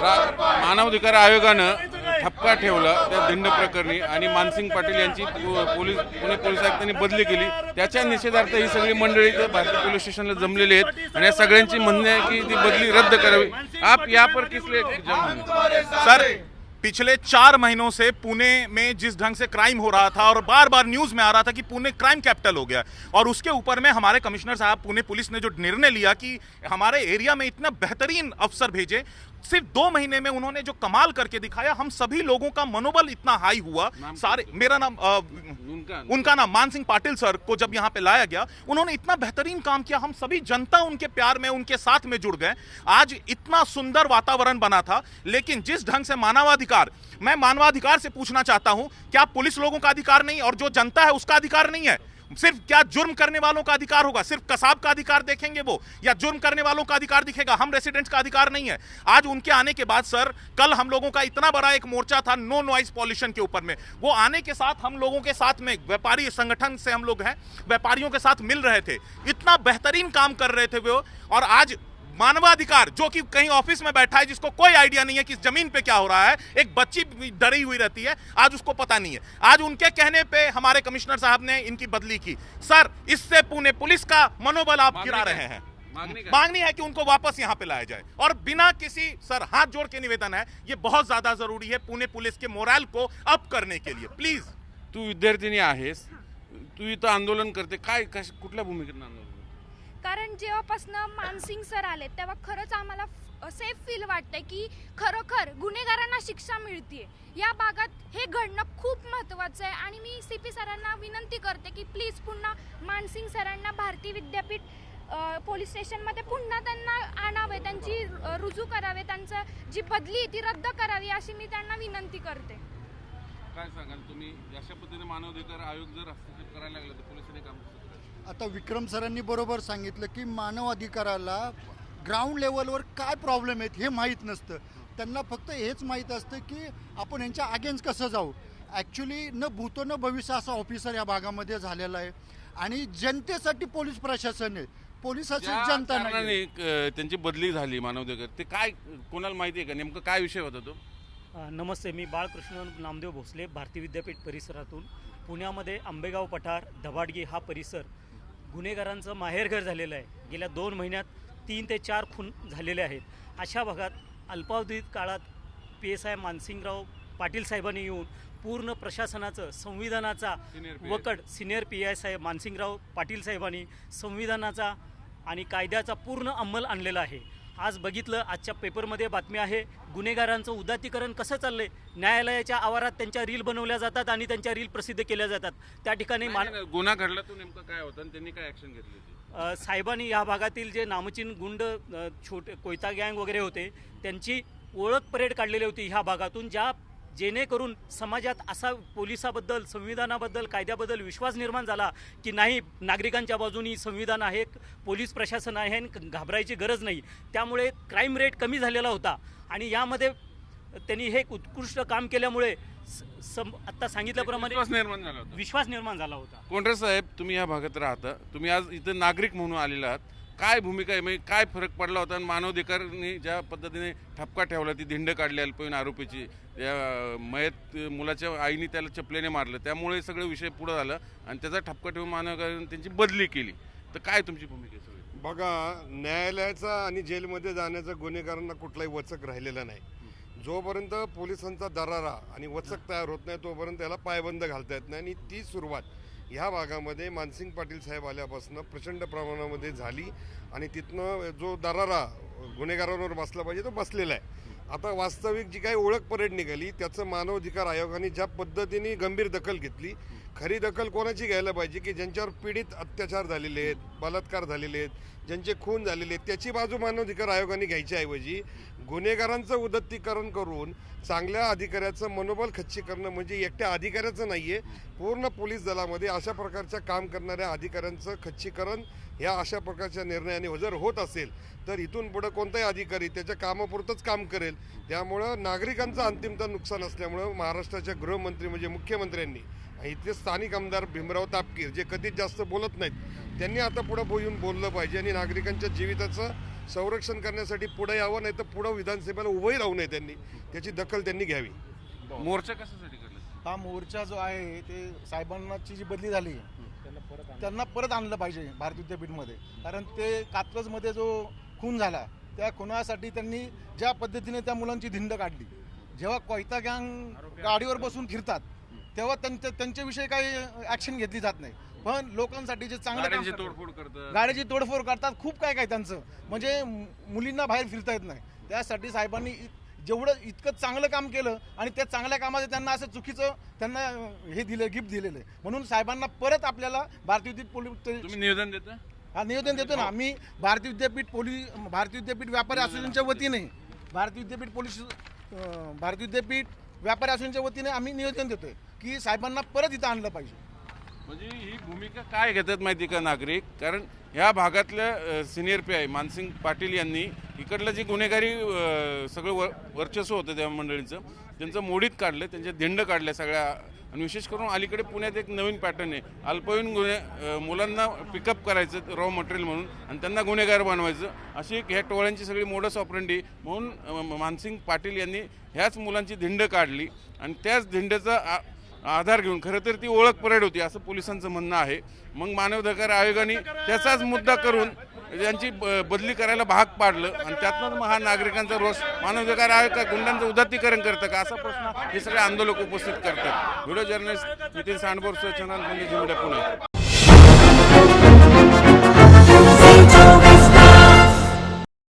मानवाधिकार आयोगानं ठपका ठेवला त्या धिंड प्रकरणी आणि मानसिंग पाटील यांची पुणे पोलीस आयुक्तांनी बदली केली। त्याच्या निषेधार्थ ही सगळी मंडळी भारतीय पोलीस स्टेशनला जमलेली आहेत आणि या सगळ्यांची म्हणणे आहे की ती बदली रद्द करावी। आप यहाँ पर किस लिए सर, पिछले 4 महीनों से पुणे में जिस ढंग से क्राइम हो रहा था और बार बार न्यूज में आ रहा था कि पुणे क्राइम कैपिटल हो गया, और उसके ऊपर में हमारे कमिश्नर साहब पुणे पुलिस ने जो निर्णय लिया कि हमारे एरिया में इतना बेहतरीन अफसर भेजे, सिर्फ 2 महीने में उन्होंने जो कमाल करके दिखाया, हम सभी लोगों का मनोबल इतना हाई हुआ। सारे मेरा नाम उनका नाम मानसिंह पाटिल सर को जब यहाँ पे लाया गया, उन्होंने इतना बेहतरीन काम किया, हम सभी जनता उनके प्यार में उनके साथ में जुड़ गए। आज इतना सुंदर वातावरण बना था, लेकिन जिस ढंग से मानवाधिकार, मैं मानवाधिकार से पूछना चाहता हूं, क्या पुलिस लोगों का अधिकार नहीं और जो जनता है उसका अधिकार नहीं है? सिर्फ क्या जुर्म करने वालों का अधिकार होगा? सिर्फ कसाब का अधिकार देखेंगे वो, या जुर्म करने वालों का अधिकार दिखेगा? हम रेसिडेंट्स का अधिकार नहीं है। आज उनके आने के बाद सर, कल हम लोगों का इतना बड़ा एक मोर्चा था नो नॉइज पॉल्यूशन के ऊपर में, वो आने के साथ हम लोगों के साथ में व्यापारी संगठन से हम लोग हैं, व्यापारियों के साथ मिल रहे थे, इतना बेहतरीन काम कर रहे थे वो। और आज मानवाधिकार जो कि कहीं ऑफिस में बैठा है, जिसको कोई आइडिया नहीं है कि इस जमीन पे क्या हो रहा है, एक बच्ची डरी हुई रहती है, आज उसको पता नहीं है। आज उनके कहने पे हमारे कमिश्नर साहब ने इनकी बदली की। सर, इससे पुणे पुलिस का मनोबल आप गिरा रहे हैं। मांगनी है कि उनको वापस यहाँ पे लाया जाए, और बिना किसी, सर हाथ जोड़ के निवेदन है, ये बहुत ज्यादा जरूरी है पुणे पुलिस के मोरल को अप करने के लिए, प्लीज। तू विद्यार्थिनी आहेस, तू इथं आंदोलन करते, काय कुठल्या भूमिकेतून आंदोलन? कारण जेव्हापासून मानसिंग सर आले तेव्हा खरंच आम्हाला सेफ फील वाटतंय की खरोखर गुन्हेगारांना शिक्षा मिळते। या भागात हे घडणं खूप महत्त्वाचं आहे आणि मी सीपी सरांना विनंती करते की प्लीज पुन्हा मानसिंग सरांना भारतीय विद्यापीठ पोलीस स्टेशनमध्ये पुन्हा त्यांना आणावे, त्यांची रुजू करावे, त्यांचं जी बदली ती रद्द करावी अशी मी त्यांना विनंती करते। काय सांगाल तुम्ही, अशा पद्धतीने मानवाधिकार आयोग जर हस्तक्षेप करायला लागला तर पोलिसांनी काम कसं करायचं? आता विक्रम सरांनी बरोबर सांगितलं की मानव अधिकाराला ग्राउंड लेवलवर काय प्रॉब्लेम आहेत हे माहीत नसतं। त्यांना फक्त हेच माहीत असतं की आपण यांच्या अगेन्स्ट कसं जाऊ। ॲक्च्युली न भूतो न भविष्य असा ऑफिसर या भागामध्ये झालेला आहे, आणि जनतेसाठी पोलीस प्रशासन आहे, पोलिसाची जनता नाही। त्यांची बदली झाली मानवाधिकार, ते काय कोणाला माहिती आहे का नेमकं काय विषय होता तो? नमस्ते, मी बाळकृष्ण नामदेव भोसले, भारतीय विद्यापीठ परिसरातून। पुण्यामध्ये आंबेगाव पठार, दबाडगी हा परिसर गुन्हेगारांचं माहेरघर झालेलं आहे। गेल्या 2 महिन्यात 3 ते 4 खून झालेले आहेत। अशा भागात अल्पावधीत काळात PSI मानसिंगराव पाटील साहेबांनी येऊन पूर्ण प्रशासनाचं, संविधानाचा वकड, सिनियर PI साहेब मानसिंगराव पाटील साहेबांनी संविधानाचा आणि कायद्याचा पूर्ण अंमल आणलेला आहे। आज बघितलं, आजच्या पेपरमध्ये बातमी आहे, गुन्हेगारांचं उदात्तीकरण कसं चाललंय। न्यायालयाच्या आवारात त्यांच्या रील बनवल्या जातात आणि त्यांच्या रील प्रसिद्ध केल्या जातात। त्या ठिकाणी गुन्हा घडला तो नेमका काय होता आणि त्यांनी काय ॲक्शन घेतली होती? साहेबांनी या भागातील जे नामचीन गुंड, छोटे कोयता गँग वगैरे होते, त्यांची ओळख परेड काढलेली होती ह्या भागातून, जेणेकरून समाजात असा पोलिसाबद्दल, संविधानाबद्दल, कायद्याबद्दल विश्वास निर्माण झाला की नाही, नागरिकांच्या बाजूनी संविधान आहे, पोलीस प्रशासन आहे, घाबरायची गरज नाही। त्यामुळे क्राईम रेट कमी झालेला होता, आणि यामध्ये त्यांनी हे उत्कृष्ट काम केल्यामुळे आता सांगितल्याप्रमाणे विश्वास निर्माण झाला होता। कोंढरे साहेब, तुम्ही या भागात राहता, तुम्ही आज इथं नागरिक म्हणून आलेला आहात, काय भूमिका आहे, म्हणजे काय फरक पडला होता? आणि मानवाधिकारांनी ज्या पद्धतीने ठपका ठेवला, ती धिंड काढली अल्पवयीन आरोपीची, त्या मयत मुलाच्या आईने त्याला चपलेने मारलं, त्यामुळे सगळं विषय पुढे झाला आणि त्याचा ठपका ठेवून मानवाधिकारांनी त्यांची बदली केली, तर काय तुमची भूमिका आहे? बघा, न्यायालयाचा आणि जेलमध्ये जाण्याचा गुन्हेगारांना कुठलाही वचक राहिलेला नाही। जोपर्यंत पोलिसांचा दरारा आणि वचक तयार होत नाही तोपर्यंत त्याला पायबंद घालता येत नाही, आणि ती सुरुवात ह्या भागामध्ये मानसिंग पाटील साहेब आल्यापासून प्रचंड प्रमाणामध्ये झाली, आणि तिथनं जो दरारा गुन्हेगारांवर बसला पाहिजे तो बसलेला आहे। आता वास्तविक जी काही ओळख परेड निघाली, त्याचं मानवाधिकार आयोगाने ज्या पद्धतीने गंभीर दखल घेतली, खरी दखल कोणाची घ्यायला पाहिजे की ज्यांच्यावर पीडित अत्याचार झालेले आहेत, बलात्कार झालेले आहेत, ज्यांचे खून झालेले आहेत, त्याची बाजू मानवाधिकार आयोगाने घ्यायच्या ऐवजी गुन्हेगारांचं उदात्तीकरण करून चांगल्या अधिकाऱ्याचं मनोबल खच्ची करणं म्हणजे एकट्या अधिकाऱ्याचं नाही आहे, पूर्ण पोलीस दलामध्ये अशा प्रकारच्या काम करणाऱ्या अधिकाऱ्यांचं खच्चीकरण ह्या अशा प्रकारच्या निर्णयाने जर होत असेल तर इथून पुढे कोणताही अधिकारी त्याच्या कामापुरतंच काम करेल। त्यामुळं नागरिकांचं अंतिमतः नुकसान असल्यामुळं महाराष्ट्राच्या गृहमंत्री म्हणजे मुख्यमंत्र्यांनी, इथले स्थानिक आमदार भीमराव तापकीर जे कधीच जास्त बोलत नाहीत, त्यांनी आता पुढे येऊन बोललं पाहिजे आणि नागरिकांच्या जीविताचं संरक्षण करण्यासाठी पुढे यावं, नाही तर पुढं विधानसभेला उभंही राहू नये. त्यांनी त्याची दखल त्यांनी घ्यावी. मोर्चा कशासाठी करला? हा मोर्चा जो आहे ते साहेबांची जी बदली झाली त्यांना परत आणलं पाहिजे भारतीय विद्यापीठमध्ये. कारण ते कात्रजमध्ये जो खून झाला त्या खुनासाठी त्यांनी ज्या पद्धतीने त्या मुलांची धिंड काढली, जेव्हा कोयता गँग गाडीवर बसून फिरतात तेव्हा त्यांच्याविषयी काही ॲक्शन घेतली जात नाही. पण लोकांसाठी जे चांगलं काम गाड्यांची करतात, तोडफोड करतात, गाड्याची तोडफोड करतात, खूप काय काय त्यांचं म्हणजे मुलींना बाहेर फिरता येत नाही. त्यासाठी साहेबांनी जेवढं इतकं चांगलं काम केलं आणि त्या चांगल्या कामाचं त्यांना असं चुकीचं त्यांना हे दिलं, गिफ्ट दिलेलं आहे. म्हणून साहेबांना परत आपल्याला भारतीय विद्यापीठ तुम्ही निवेदन देता? हा निवेदन देतो ना आम्ही. भारतीय विद्यापीठ व्यापारी असोसिएशनच्या वतीने भारतीय विद्यापीठ व्यापारी असोसिएशनच्या वतीने आम्ही निवेदन देतोय की साहेबांना परत इथं आणलं पाहिजे. म्हणजे ही भूमिका काय घेतात माहिती का नागरिक? कारण ह्या भागातल्या सिनियर PI मानसिंग पाटील यांनी इकडलं जे गुन्हेगारी सगळं वर्चस्व होतं त्या मंडळींचं, त्यांचं मोडीत काढलं, त्यांच्या धिंड काढल्या सगळ्या. आणि विशेष करून अलीकडे पुण्यात एक नवीन पॅटर्न आहे, अल्पवयीन मुलांना पिकअप करायचं रॉ मटेरियल म्हणून आणि त्यांना गुन्हेगार बनवायचं. अशी ह्या टोळ्यांची सगळी मोडस ऑपरेंडी. म्हणून मानसिंग पाटील यांनी ह्याच मुलांची धिंड काढली आणि त्याच धिंडेचा आधार घेऊन खरं तर ती ओळख परेड होती असं पोलिसांचं म्हणणं आहे. मग मानवाधिकार आयोगाने त्याचाच मुद्दा करून त्यांची बदली करायला भाग पाडलं आणि त्यातनं मग हा नागरिकांचा रोष, मानवाधिकार आयोग का गुंडांचं उदात्तीकरण करतं का, असा प्रश्न हे सगळे आंदोलक उपस्थित करतात. व्हिडिओ जर्नलिस्ट नितीन सांडबोर, चॅनल म्हणजे पुणे.